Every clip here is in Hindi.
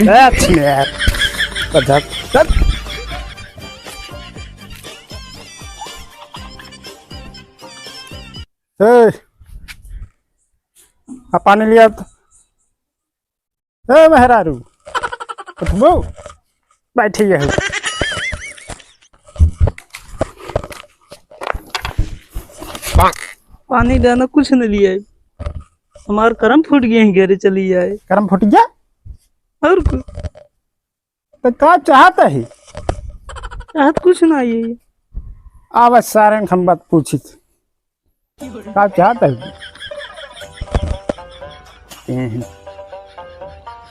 That's mad. But that. Hey, पानी लिया तो मेहरारू उठबो बैठी है। पानी डाना कुछ न लिया है, हमार करम फूट गए हैं, घरे चली जाए। करम फूट गया और कुछ तो क्या चाहता है? चाहत कुछ ना ये आवाज सारे हम बात पूछी थी, क्या चाहता है?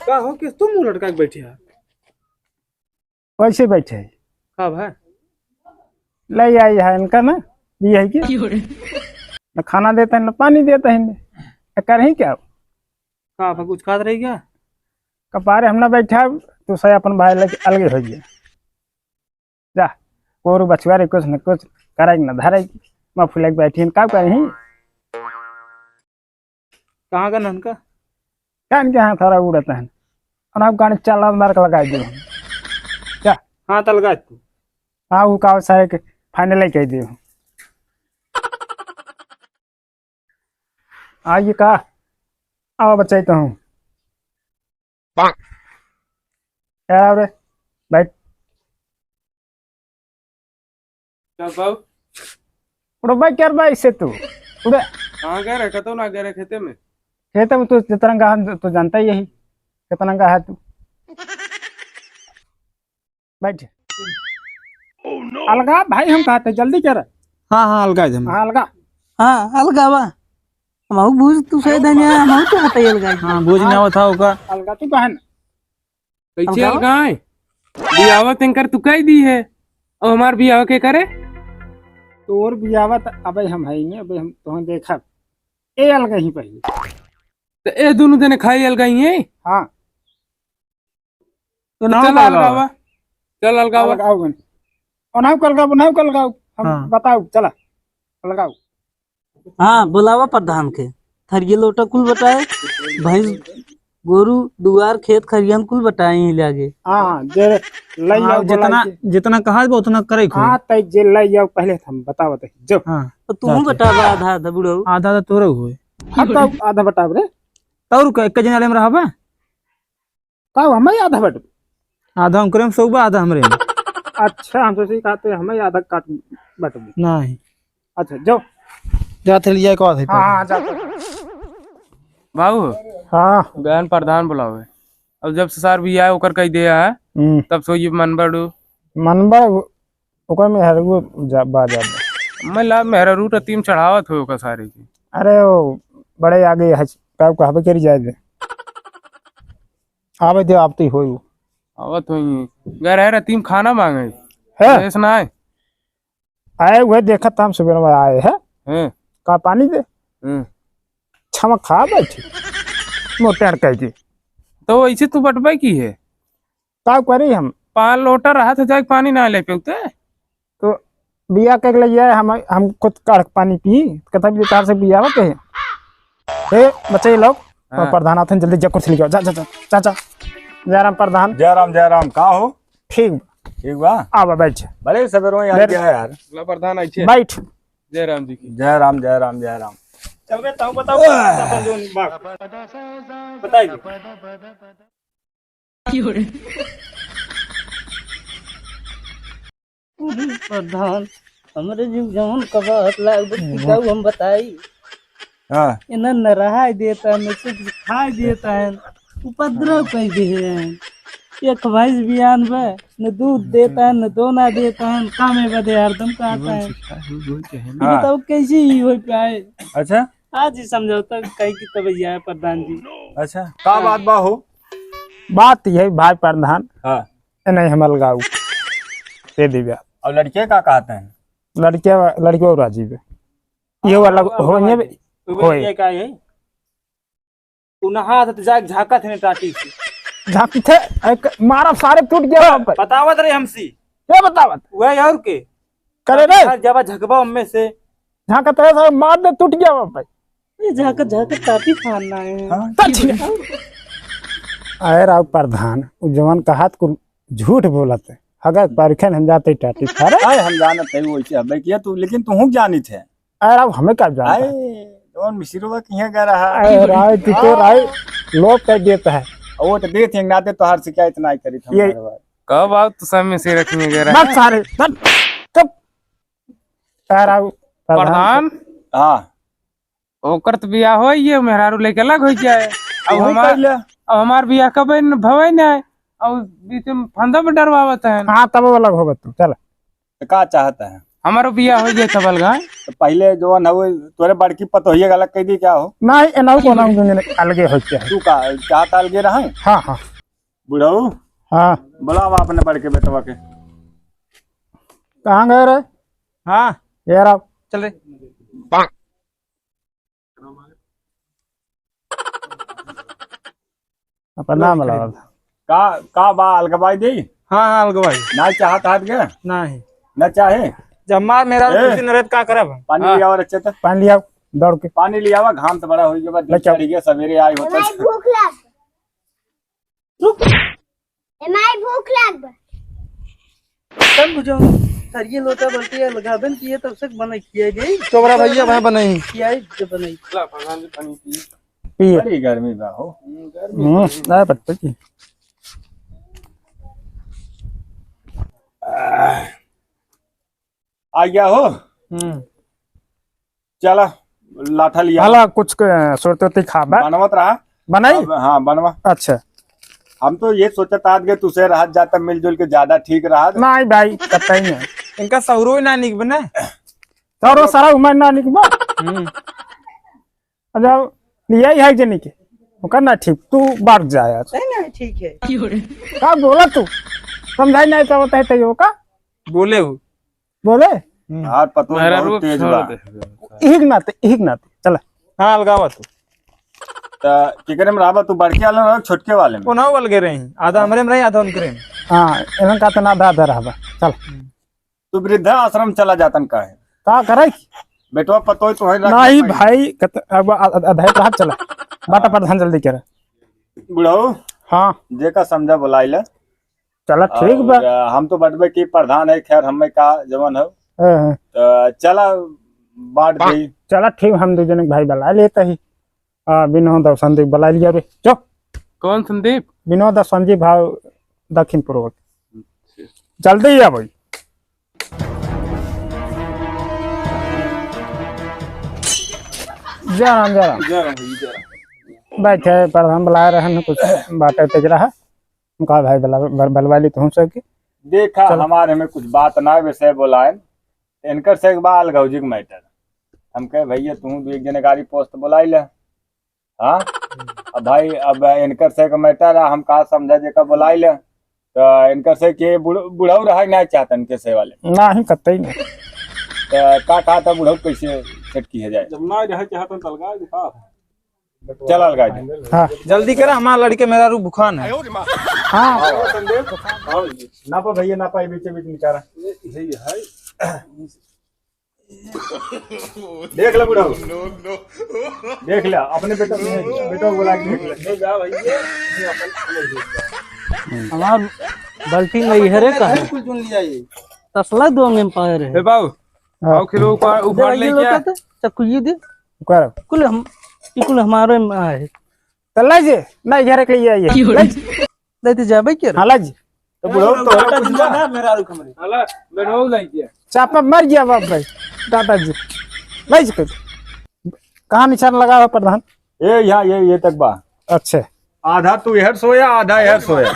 का हो कि तुम मुंह लटका के बैठे है? वैसे बैठे है। का भाई ले आई है इनका ना, ये है कि न खाना देता है न पानी देता है, न कर ही क्या का भाई कुछ खात रही क्या? कपारे हमने बैठा तो सही अपन भाई लगे अलगे हो गया। जा और बचवा रे कुछ न कुछ करेगी न धरेगी, मैं फुले के बैठी का करी कहाँ का नन का क्या इनके हाथ थोड़ा उड़ता है और आप गाड़ी चला मार्क लगा दो क्या? हाँ तल लगा तू हाँ वो का सारे के फाइनल ही कह दियो। आइए का आओ बच्चे तो हूँ क्या रे बैठ क्या बाबू उड़ो भाई क्या भाई इससे तू उड़े कहाँ गए रहे? कतो ना गए रहे खेते में? खेते में तू जितना का है तो जानता ही यही कितना का है तू। बैठ अलगा भाई हम कहते जल्दी कर। हाँ हाँ अलगा हम। हाँ अलगा हाँ अलगावा हम बुझ तू सही धनिया हम तो हटाई अलगा। हाँ बोझ ना होता होगा। अलगा तू कहन कैसे अलगा है? बियावा तेंकर तू कह दी है और हमार बियावा के करे तोर बियावत अबे हम है नहीं, अबे हम तो देखा ए अलगा ही पहले तो ए दोनों देने खाई अलगा ही है। हाँ तो चल अलगावा, चल अलगावा। अलगाओ गन बनाओ कल गाओ हम हाँ। बताओ चला अलगाओ। हाँ बुलावा प्रधान के थरिये लोटा कुल बताए, भैंस गोरू दुआर खेत खरियान कुल बताए ही लागे। हाँ जे लई आओ जितना जितना कहा उतना करे। हाँ तै जे लई आओ पहले हम बताओ ते जो। हाँ तो तू बतावा आधा आधा बुढ़ऊ। आधा तो तोरे हुए हाँ तो आधा बताओ रे तौर का एक जने में रहबा। का हम आधा बट आधा हम करेम सौबा आधा हमरे में। अच्छा हम सोचे कहते हमें आधा काट बट नहीं अच्छा जाओ जाते लिया को है। हाँ जा बाबू हाँ बहन प्रधान बुलावे अब जब ससार भी आए ओकर कह दिया है तब सो ये मन बड़ू मनबा ओकर में हर वो बाजा मैं ला मेरा रूट टीम चढ़ावत हो ओकर सारे की। अरे वो बड़े आगे है का कहबे करी जाए दे आवे दे आप तो होई आवत हुई गए रह टीम खाना मांगे है ऐसा ना है आए हुए देखा हम सुबह में आए हैं हैं? का पानी दे छमक खा बैठी मोटे कह दी तो ऐसे तू बटबाई की है का करी हम पान लोटा रहा था जाके पानी ना ले पे तो बिया के लिए आए हम खुद कड़क पानी पी कथा भी तार से बिया के हे बच्चे लोग हाँ। प्रधान आथन जल्दी जा कुछ लिखो जा जा जा चाचा जयराम प्रधान जयराम का हो? ठीक ठीक बा आवा बैठ भले सवेरों यार क्या है यार? ला प्रधान आई छे बैठ जयराम जी की। जयराम चल बे ताऊ बताओ अपन जोन बात बताइए प्रधान हमरे जीव जवन कबात लाग बताऊ हम बताई हाँ इन्हें न रहा देता है न कुछ खा देता है, उपद्रव कर दे है। एक भैंस बियान में न दूध देता है न दोना देता है, कामे बदे हरदम कहता है। बताओ कैसे ही हो पाए? अच्छा आज ही समझौता कहीं की तबैया है प्रधान जी। अच्छा का बात बा हो? बात यही भाई प्रधान हाँ नहीं हम अलगाऊ दे दिव्या और लड़के का कहते हैं? लड़के और राजीव ये वाला होने होए का है तू हाथ जाके झाका थे टाटी से झांकी थे मारा सारे टूट गया बतावत रे हमसी क्या बतावत वह और के करे रे जब झकबा में से झांका तो मार दे टूट गया भाई ये झाकर झाकर टाटी फाड़ना है। हाँ? अरे राव प्रधान उ जवान कहात को झूठ बोलत है अगर परखन हम जाते टाटी फारे आए हम जानत है वैसे हबे किया तू, लेकिन तू जानी थे। अरे राव हमें क्या जान आए कौन मिसिरवा किया कह रहा है? अरे राव तू तो राय लोग कह देता है वो तो दे थे ना दे तो हर शिकायत ना करी था ये- हमारे बारे। कब आओ तो सब में से रखने गए मत सारे मत चुप अरे राव प्रधान हाँ ओकर तो बियाह हो ये मेहरारू लेके अलग हो जाए। अब वही हमार पहले अब हमार बियाह कब भवे ना है और बीच में फंदा में डरवावत है। हाँ तब अलग होगा तू चल तो का चाहता है? हमारो बियाह हो जाए तबल गा तो पहले जो न वो तोरे बड़की पतोहिए गलत कह दी क्या हो? नहीं एनाउ को नाम दुनिया अलगे हो के तू का चाहता अलगे रहा है? हाँ हाँ बुढ़ऊ हाँ बुलावा अपने बड़के बेटवा के। कहाँ गए रे हाँ ये राव चल रे। अपन नाम लगा का बा अलगबाई दी हाँ हाँ अलगवाई ना चाहत हाथ के नहीं न चाहे जम्मा मेरा ए। कुछ न का करब। पानी लिया और अच्छे से पानी लिया दौड़ के पानी लिया हुआ घाम तो बड़ा हो गया ले चल। चढ़ गया सवेरे आई होता है। भूख लाग तब बुझो सर ये लोटा बल्टी है लगाबन किए तब से बना किया गई चोबरा भैया भाई बनाई किया जो बनाई। पिए बड़ी गर्मी बा हो। ना पत्ते की आ गया हो चला लाठा लिया भला कुछ सोते खाबा बनवत रहा। बनाई अब हाँ बनवा। अच्छा हम तो ये सोचता था कि तुझसे रहा जाता मिलजुल के ज्यादा ठीक रहा। नहीं भाई कतई नहीं इनका सौरो ना निक बना। तोरो सारा उमर ना निकबा अच्छा लिया ही है जनी के ओकर ना ठीक तू बार जाया नहीं ठीक है का बोला तू समझाई नहीं तो होता है तैयो का बोले हो बोले हाथ पतो बहुत तेज बा। इहिक नाते चला हाँ अलगावा तू तो केकरे में रहा तू बड़के वाले में रहा छोटके वाले में? कोना वाल गए रही आधा हमरे में रही आधा उनके रही। हाँ एलन का तना आधा आधा रहबा चल तू वृद्धा आश्रम चला जातन का है का करे बेटवा पतो तो है नहीं भाई अब आधा रहा चला बाटा प्रधान जल्दी करे बुढ़ऊ हाँ जेका समझा बुलाइले चला ठीक बा और हम तो बटबे की प्रधान है खैर हमें का जवन हो हाँ, तो चला बांट दी। चला ठीक हम दो जने भाई बुला लेते ही विनोद और संदीप बुला लिया रे चो कौन संदीप? विनोद और संजीव भाव दक्षिण पूर्व जल्दी ही भाई जरा बैठे प्रधान बुला रहे हैं कुछ बातें तेज रहा उनका भाई बलवा ली तो सके देखा हमारे में कुछ बात ना वैसे बुलाए इनकर से एक बाल गौजिक मैटर हम कहे भैया तू एक जने गाड़ी पोस्ट बुलाई ले। हाँ अब भाई अब इनकर से एक मैटर हम का समझा जेका बुलाई ले तो इनकर से के बुढ़ऊ रहा नहीं चाहता इनके से वाले ना ही कतई नहीं तो का कहा था बुढ़ऊ कैसे सेट किया जाए? चल अलगा जी। हाँ जल्दी करा हमारा लड़के मेरा रू बुखान है। हाँ ना पा भैया ना पाई बीच बीच निकारा देख ले बुढ़ऊ देख ले अपने बेटा को बुला के देख ले। हमार बल्टी नहीं है रे कहे कुछ चुन लिया ये तसला दो में पाए रहे बाबू आओ खिलो ऊपर ले क्या चक्कू ये दे कर कुल हम कुल हमारे में आए चल ला जी नहीं घर के लिए आइए लेते जाबे के हाँ ला जी तो बुढ़ऊ तो हटा दिया मेरा रू कमरे अला बनौ लाई क्या चापा मर गया बाप भाई दादाजी नहीं जी कहाँ निशान लगा हुआ प्रधान ये यहाँ ये तक बा अच्छा आधा तू इधर सोया आधा इधर सोया।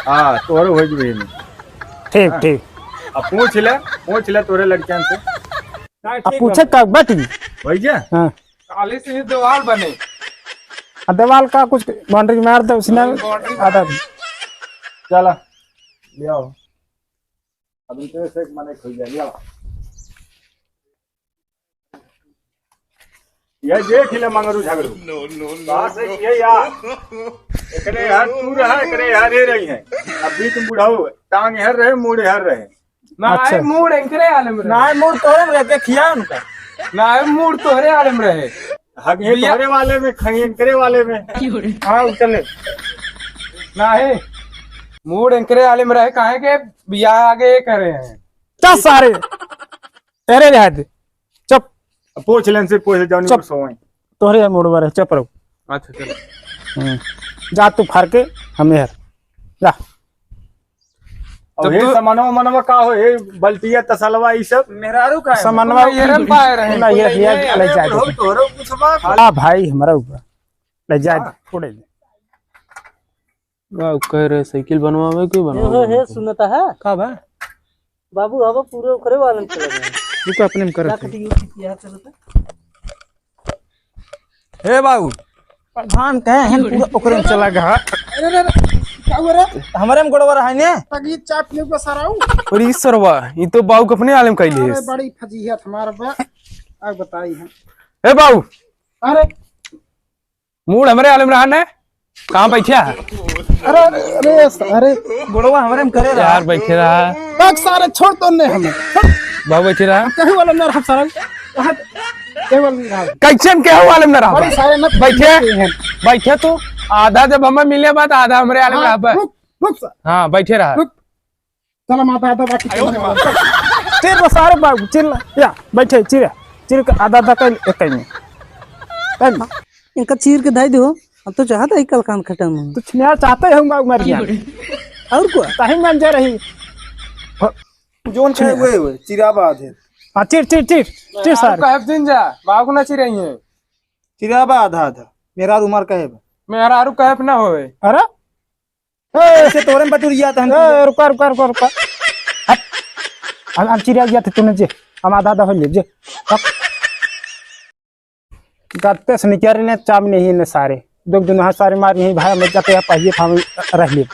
हाँ तोरे हो जी ठीक ठीक अब पूछ ले तोरे लड़कियां से अब पूछे कब बैठ गई वही जे हाँ काले से दीवार बने दीवार का कुछ बाउंड्री मार दे उसने आधा चला ले आओ अब इनके से एक मने खुल जाए ले आओ ये देख ले मंगरू झगड़ू बात है ये यार एकरे यार तू रहा एकरे यार हे रही है अब बीच में बुढ़ाऊ टांग हर रहे मुड़ हर रहे ना अच्छा। आए मूड एंकरे आले में रहे ना मोर तोरे में रहते खिया उनका ना आए मूड तोहरे आले में रहे हग ये तोरे वाले में खंगेन करे वाले में हाँ चले ना है मूड एंकरे वाले में रहे काहे के बिया आगे करे हैं चल सारे तेरे रहते चुप पूछ लेन से पूछ जाओ नहीं सोए तोहरे मूड पर चुप रहो अच्छा चलो जा तू फार के हम यार जा और ये समनवा मनवा का हो ये बल्टिया तसलवा ई सब मेहरारू का समन्वय ये रम पाए रहे ना ये ले जा दे तोरो पूछबा हां भाई हमारा ऊपर ले जा दे छोड़े दे वाह कह रहे साइकिल बनवावे के हो है सुनता है का बा बाबू अब पूरे करे वाले में चले गए तू को अपने में कर क्या चलता हे बाबू प्रधान कहे हैं पूरा ओकरे में चला गया क्या हो रहा है हमारे में गड़बड़ है ने तगी चाप ले को सराऊ और इस सरवा ये तो बाऊ के अपने आलम कैली है अरे बड़ी फजीहत हमारे बा अब बताई है ए बाऊ अरे मूड हमारे आलम रहा है कहाँ बैठे है अरे अरे अरे गोड़वा हमारे में करे यार बैठे रहा बाग सारे छोड़ तो ने हमें बाऊ बैठे रहा कहे वाला न रहा सारा केवल नहीं रहा कैसे हम क्या आलम ना बड़ी रहा सारे न बैठे तो आधा जब हमें मिले बात आधा हमारे आलम रहा रुक रुक हाँ बैठे रहा रुक चला माता आधा बाकी चिर सारे बाबू चिर या बैठे चिर के आधा आधा कर एक में इनका चीर के दाई दो अब तो चाहता है कल कान खत्म हो तू छिया चाहते हम बाबू मर गया और को ताही मान जा रही जोन कहे हुए चिराबाद है हां चिर सारे कहब दिन जा बाऊ को ना चिरई है चिराबाद आधा मेरा उमर कहे मेहरारू कहब ना होए अरे ऐसे तोरे में बटुरिया था ए रुका हम चिड़िया गया थे तूने जे हम आधा आधा हो ले जे गाते से निकल रहे चाम नहीं ने सारे दो दिन हाथ सारे मार नहीं भाई मैं जाते पहिए था रह लिए